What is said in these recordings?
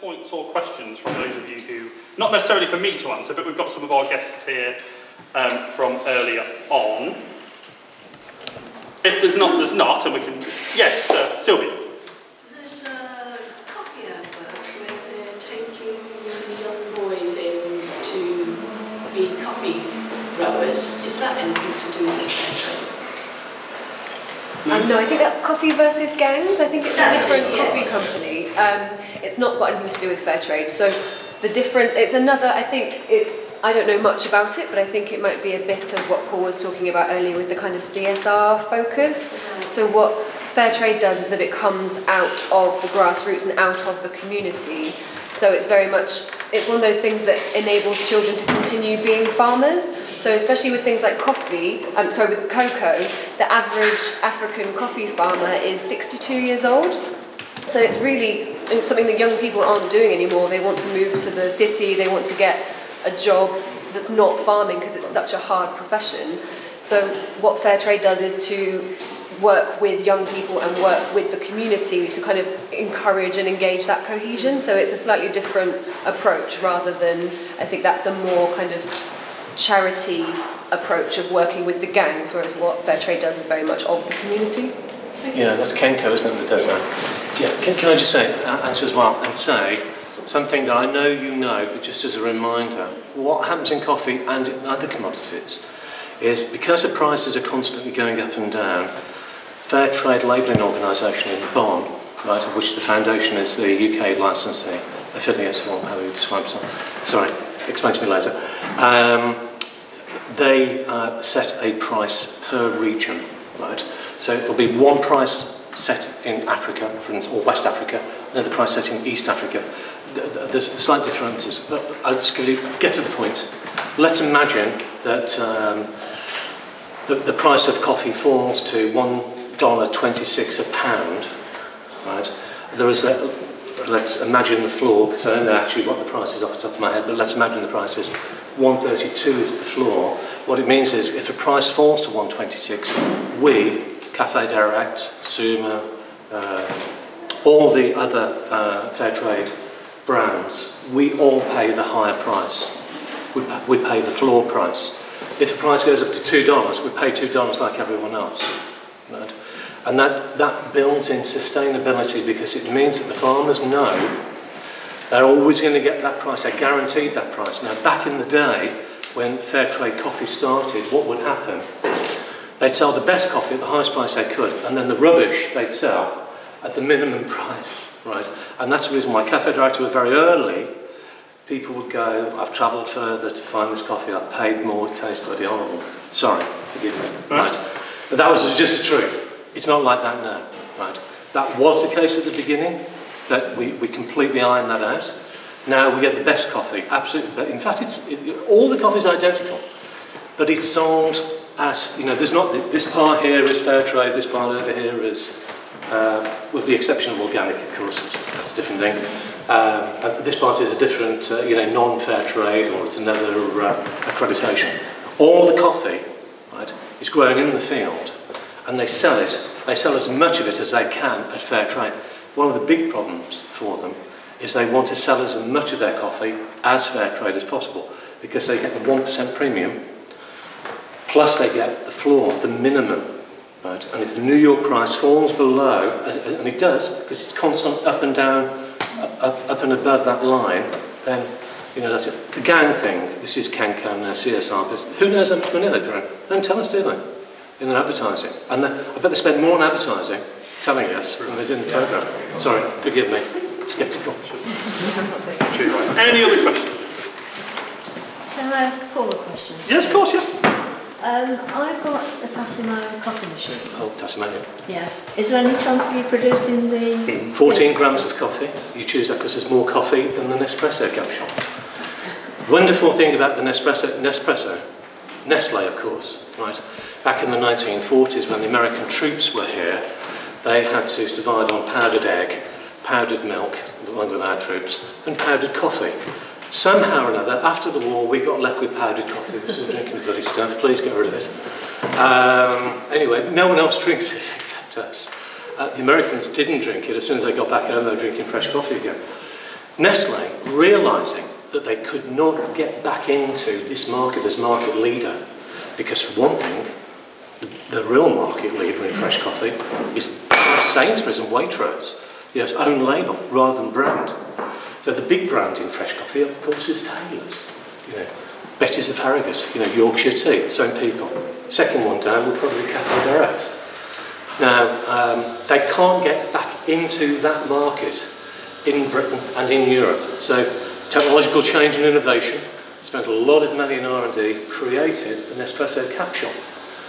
points or questions from those of you who, not necessarily for me to answer, but we've got some of our guests here from earlier on. If there's not, there's not, and we can... Yes, Sylvia. There's a coffee advert where they're taking young boys in to be coffee growers. Is that anything to do with Fairtrade? No, I think that's Coffee versus Gangs. I think it's a different coffee company. It's not got anything to do with Fairtrade. So the difference, it's another, I think it's, I don't know much about it, but I think it might be a bit of what Paul was talking about earlier with the kind of CSR focus. So what Fairtrade does is that it comes out of the grassroots and out of the community. So it's very much, it's one of those things that enables children to continue being farmers. So especially with things like coffee, with cocoa, the average African coffee farmer is 62 years old. So it's really something that young people aren't doing anymore. They want to move to the city, they want to get a job that's not farming because it's such a hard profession. So what Fairtrade does is to work with young people and work with the community to kind of encourage and engage that cohesion. So it's a slightly different approach rather than, I think that's a more kind of charity approach of working with the gangs, whereas what Fairtrade does is very much of the community. Yeah, that's Kenco, isn't it, that does that? Yeah, can I just say, answer as well, and say something that I know you know, but just as a reminder, what happens in coffee and in other commodities is because the prices are constantly going up and down, Fairtrade labelling organisation in Bonn, right, of which the foundation is the UK licensee, affiliate, or how you describe it, sorry, explain to me later, they set a price per region, right? So it'll be one price set in Africa, for instance, or West Africa, another price set in East Africa. There's slight differences, but I'll just get to the point. Let's imagine that the price of coffee falls to $1.26 a pound, right? There is a, let's imagine the floor, because I don't know actually what the price is off the top of my head, but let's imagine the price is $1.32 is the floor. What it means is if the price falls to $1.26, we, Café Direct, Suma, all the other Fairtrade brands, we all pay the higher price. We pay the floor price. If the price goes up to $2, we pay $2 like everyone else. Right? And that builds in sustainability because it means that the farmers know they're always going to get that price. They're guaranteed that price. Now, back in the day, when Fairtrade coffee started, what would happen? They'd sell the best coffee at the highest price they could, and then the rubbish they'd sell at the minimum price, right? And that's the reason why Café Director was very early. People would go, I've travelled further to find this coffee, I've paid more, it tastes bloody horrible. Sorry, forgive me, right? But that was just the truth. It's not like that now, right? That was the case at the beginning, that we completely ironed that out. Now we get the best coffee, absolutely. But in fact, all the coffee is identical, but it's sold at, you know, there's not, this part here is Fairtrade, this part over here is, with the exception of organic, of course, that's a different thing. This part is a different, you know, non-Fairtrade, or it's another accreditation. All the coffee, right, is grown in the field, and they sell it. They sell as much of it as they can at Fairtrade. One of the big problems for them is they want to sell as much of their coffee as Fairtrade as possible, because they get the 1% premium, plus they get the floor, the minimum, right? And if the New York price falls below, and it does, because it's constant up and down, up and above that line, then, you know, that's it. The gang thing, this is Kenco and their CSR business. Who knows how much money they're growing? They don't tell us, do they? In their advertising. And I bet they spend more on advertising telling us than they did in the programme. Sorry, forgive me. Sceptical. Any other questions? Can I ask Paul a question? Yes, of course, yeah. I've got a Tassimania coffee machine. Oh, Tasmania. Yeah. Is there any chance of you producing the... 14 grams of coffee. You choose that because there's more coffee than the Nespresso capsule. Wonderful thing about the Nespresso, Nestle, of course, right? Back in the 1940s, when the American troops were here, they had to survive on powdered egg, powdered milk, along with our troops, and powdered coffee. Somehow or another, after the war, we got left with powdered coffee. We're still drinking the bloody stuff. Please get rid of it. Anyway, no one else drinks it except us. The Americans didn't drink it. As soon as they got back home, they were drinking fresh coffee again. Nestle, realising that they could not get back into this market as market leader, because for one thing, the real market leader in fresh coffee is Sainsbury's and Waitrose, its own label rather than brand. So the big brand in fresh coffee, of course, is Taylor's. Betty's of Harrogate, Yorkshire Tea, same people. Second one down will probably be Cafe Direct. Now, they can't get back into that market in Britain and in Europe. So technological change and innovation, spent a lot of money in R&D, created an espresso capsule.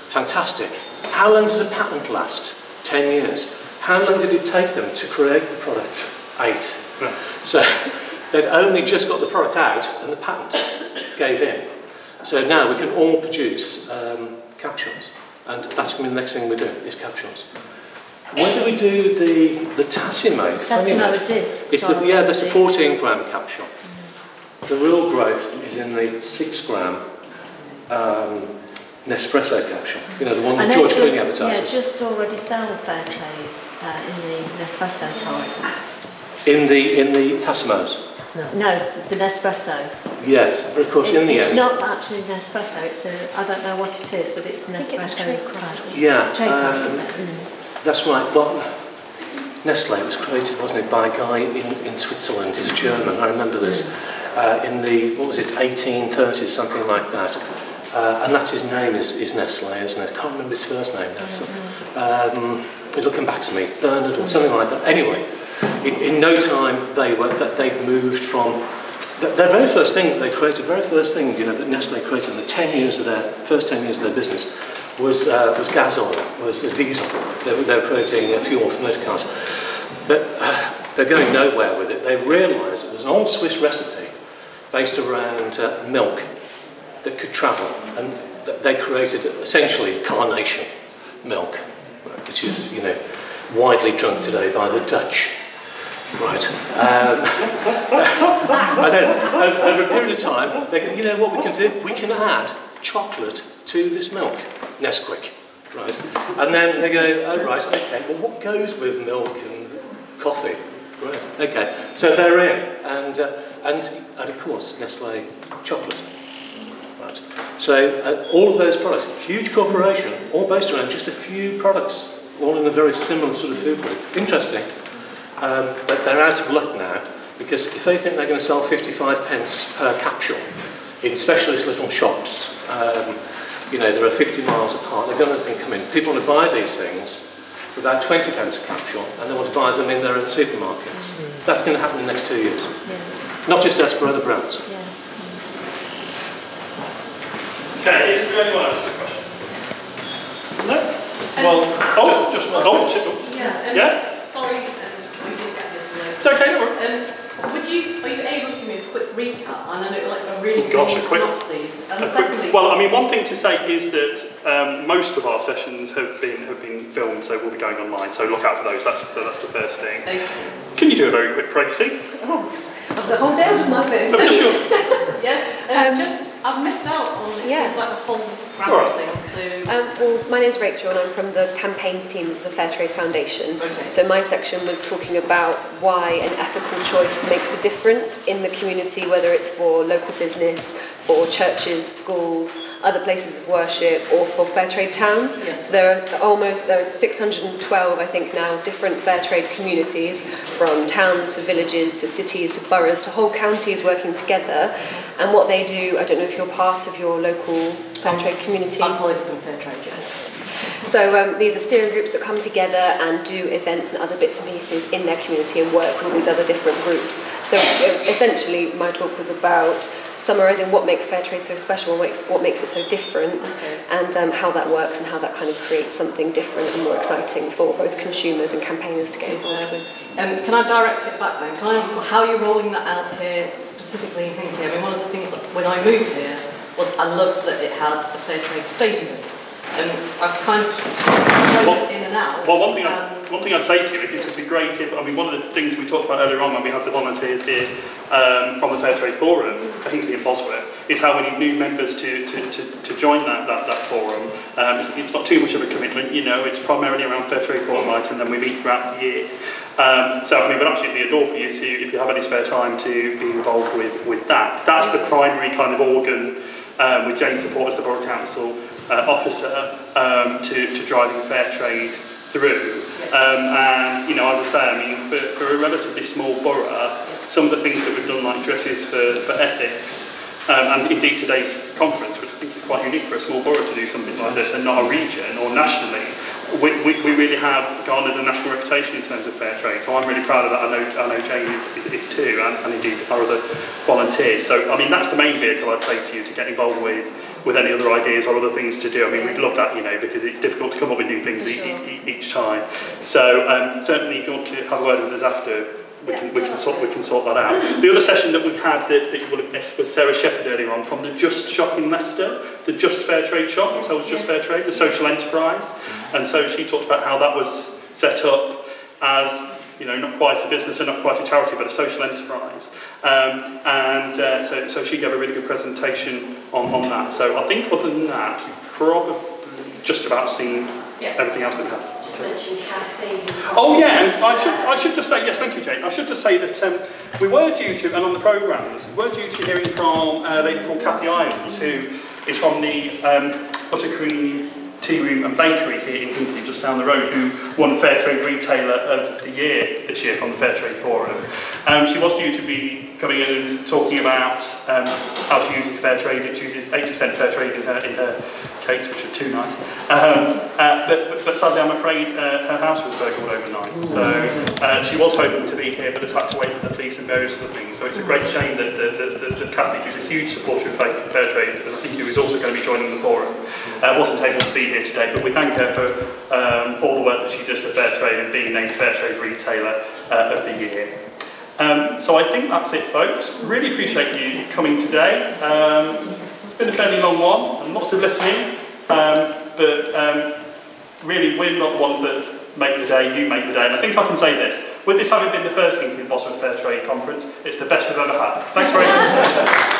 Fantastic. How long does a patent last? 10 years. How long did it take them to create the product? 8. Yeah. So they'd only just got the product out and the patent gave in. So now we can all produce capsules, and that's going to be the next thing we do, is capsules. Whether we do the Tassimo, Tassimo disc. That's a 14-gram capsule. The real growth is in the 6-gram Nespresso capsule. The one that George Clooney advertises. Yeah, just already sell Fairtrade in the Nespresso type. In the Tassimos? No, the Nespresso. Yes, but of course in the end... It's not actually Nespresso, I don't know what it is, but it's Nespresso. Yeah, Trademark. that's right. Well, Nestle was created, wasn't it, by a guy in Switzerland. He's a German, I remember this. In the, 1830s, something like that. And that's his name is Nestle, isn't it? I can't remember his first name now. So, it'll come back to me, Bernard or something like that. Anyway, in no time they moved from their very first thing that they created, that Nestle created in the first 10 years of their business was gas oil, was diesel. They were creating fuel for motor cars, but they're going nowhere with it. They realised it was an old Swiss recipe based around milk that could travel, and they created essentially carnation milk, which is widely drunk today by the Dutch. Right. And then over a period of time, they go, what we can do? We can add chocolate to this milk, Nesquik, right? And then they go, oh right, okay. Well, what goes with milk and coffee? Right. Okay. So they're in, and of course Nestle chocolate. Right. So all of those products, huge corporation, all based around just a few products, all in a very similar sort of food group. Interesting. But they're out of luck now, because if they think they're going to sell 55 pence per capsule in specialist little shops, there are 50 miles apart, they're going to think, people want to buy these things for about 20 pence a capsule, and they want to buy them in their own supermarkets. That's going to happen in the next 2 years. Yeah. Not just us, but other brands. Yeah. Okay, is there anyone else with a question? No? Well, just one. Yes? Sorry, we didn't get this. It's okay, don't worry. Are you able to give me a quick recap? I know like a really synopsis. One thing to say is that most of our sessions have been filmed, so we'll be going online. So look out for those. That's the first thing. Okay. Can you do a very quick précis? The whole day was my turn. Sure. Yes. I've missed out on it. Yeah. It's like a whole round thing. Well, my name's Rachael and I'm from the campaigns team of the Fairtrade Foundation. Okay. So my section was talking about why an ethical choice makes a difference in the community, whether it's for local business, for churches, schools, other places of worship, or for Fairtrade towns. Yeah. So there are 612, I think now, different Fairtrade communities, from towns to villages to cities to boroughs to whole counties working together. And what they do, I don't know if you're part of your local Fairtrade community. I've always been Fairtrade, yes. So these are steering groups that come together and do events and other bits and pieces in their community and work with these other different groups. So essentially my talk was about summarising what makes Fairtrade so special, what makes it so different, and how that works and how that kind of creates something different and more exciting for both consumers and campaigners to get involved with. Can I direct it back then? Can I ask how you're rolling that out here, specifically in Hinckley? One of the things when I moved here was I loved that it had a Fairtrade status. and I've kind of floated in and out. Well, one thing I'd say to you is it would be great if, I mean, one of the things we talked about earlier on when we had the volunteers here from the Fairtrade Forum for Hinckley and Bosworth, is how we need new members to join that forum. It's not too much of a commitment, you know, it's primarily around Fairtrade Fortnight and then we meet throughout the year. So, I mean, we'd absolutely adore for you to, if you have any spare time, to be involved with that. That's the primary kind of organ, with Jane's support as the Borough Council officer, to driving Fairtrade through. And, you know, as I say, I mean, for a relatively small borough, some of the things that we've done, like dresses for ethics, and indeed today's conference, which I think is quite unique for a small borough to do something like this and not a region or nationally, we really have garnered a national reputation in terms of fair trade. So I'm really proud of that. I know Jane is too, and indeed our other volunteers. So I mean, that's the main vehicle I'd say to you to get involved with any other ideas or other things to do. I mean, we'd love that, you know, because it's difficult to come up with new things each time. So certainly, if you want to have a word with us after, we can sort that out. The other session that we had that you will have missed was Sarah Shepherd earlier on from the Just shop in Leicester, the Just Fairtrade shop, so it's Just Fairtrade, the social enterprise. And so she talked about how that was set up as, you know, not quite a business and not quite a charity, but a social enterprise. So she gave a really good presentation on that. So I think other than that, you've probably just about seen everything else that we have. Oh yeah, and I should just say, yes, thank you, Jane. I should just say that we were due to, and on the programmes, we were due to hearing from a lady called Cathy Irons, who is from the Buttercream Tea Room and Bakery here in Hinckley, just down the road, who won Fairtrade Retailer of the Year this year from the Fairtrade Forum. She was due to be coming in and talking about how she uses Fairtrade. She uses 80% Fairtrade in her cakes, which are too nice. But sadly, I'm afraid her house was burgled overnight. So she was hoping to be here, but has had to wait for the police and various other things. So it's a great shame that Cathy, who's a huge supporter of Fairtrade, and I think who is also going to be joining the forum, wasn't able to be here today. But we thank her for all the work that she does for Fairtrade and being named Fairtrade Retailer of the Year. So I think that's it, folks. Really appreciate you coming today. It's been a fairly long one and lots of listening, but really we're not the ones that make the day, you make the day. And I think I can say this, with this having been the first Hinckley and Bosworth Fairtrade Conference, it's the best we've ever had. Thanks very much.